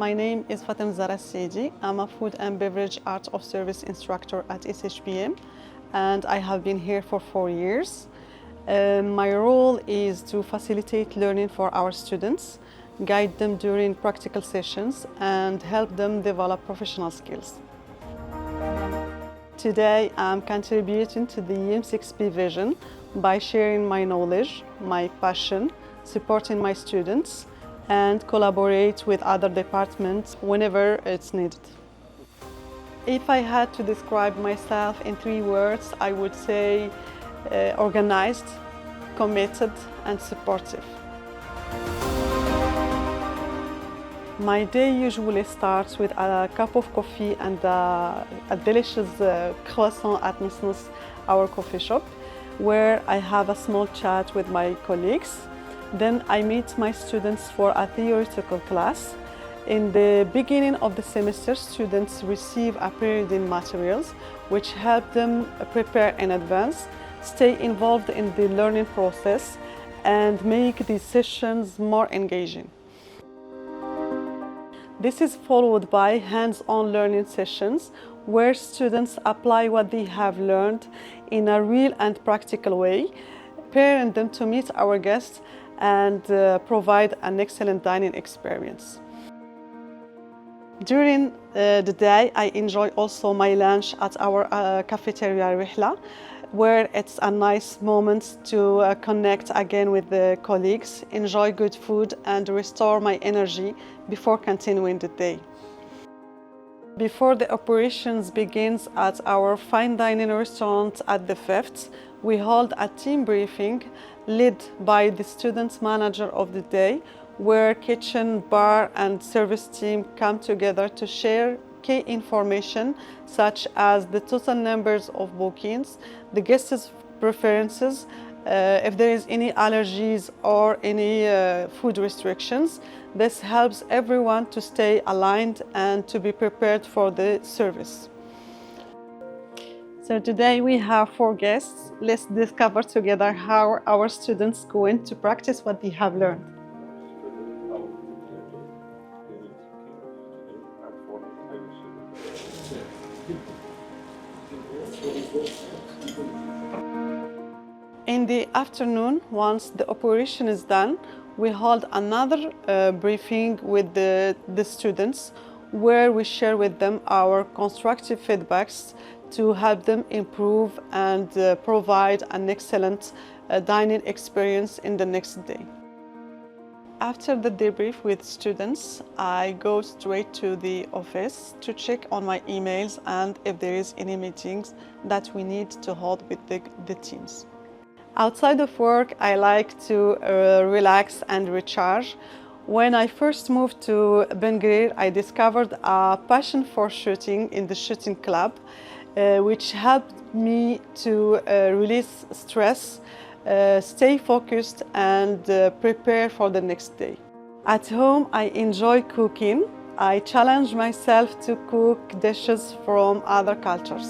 My name is Fatem Zara Sidi. I'm a food and beverage art of service instructor at SHPM, and I have been here for 4 years. My role is to facilitate learning for our students, guide them during practical sessions, and help them develop professional skills. Today, I'm contributing to the YIM6P vision by sharing my knowledge, my passion, supporting my students, and collaborate with other departments whenever it's needed. If I had to describe myself in 3 words, I would say organized, committed, and supportive. My day usually starts with a cup of coffee and a delicious croissant at Nusnus, our coffee shop, where I have a small chat with my colleagues. Then I meet my students for a theoretical class. In the beginning of the semester, students receive a period in materials, which help them prepare in advance, stay involved in the learning process, and make these sessions more engaging. This is followed by hands-on learning sessions where students apply what they have learned in a real and practical way, preparing them to meet our guests and provide an excellent dining experience. During the day, I enjoy also my lunch at our cafeteria Rihla, where it's a nice moment to connect again with the colleagues, enjoy good food, and restore my energy before continuing the day. Before the operations begins at our fine dining restaurant at the Fifth, we hold a team briefing led by the student manager of the day, where kitchen, bar, and service team come together to share key information such as the total numbers of bookings, the guests' preferences, if there is any allergies or any food restrictions. This helps everyone to stay aligned and to be prepared for the service. So today we have 4 guests. Let's discover together how our students go in to practice what they have learned. In the afternoon, once the operation is done, we hold another briefing with the students where we share with them our constructive feedbacks to help them improve and provide an excellent dining experience in the next day. After the debrief with students, I go straight to the office to check on my emails and if there is any meetings that we need to hold with the teams. Outside of work, I like to relax and recharge. When I first moved to Ben Guerir, I discovered a passion for shooting in the shooting club, which helped me to release stress, stay focused, and prepare for the next day. At home, I enjoy cooking. I challenge myself to cook dishes from other cultures.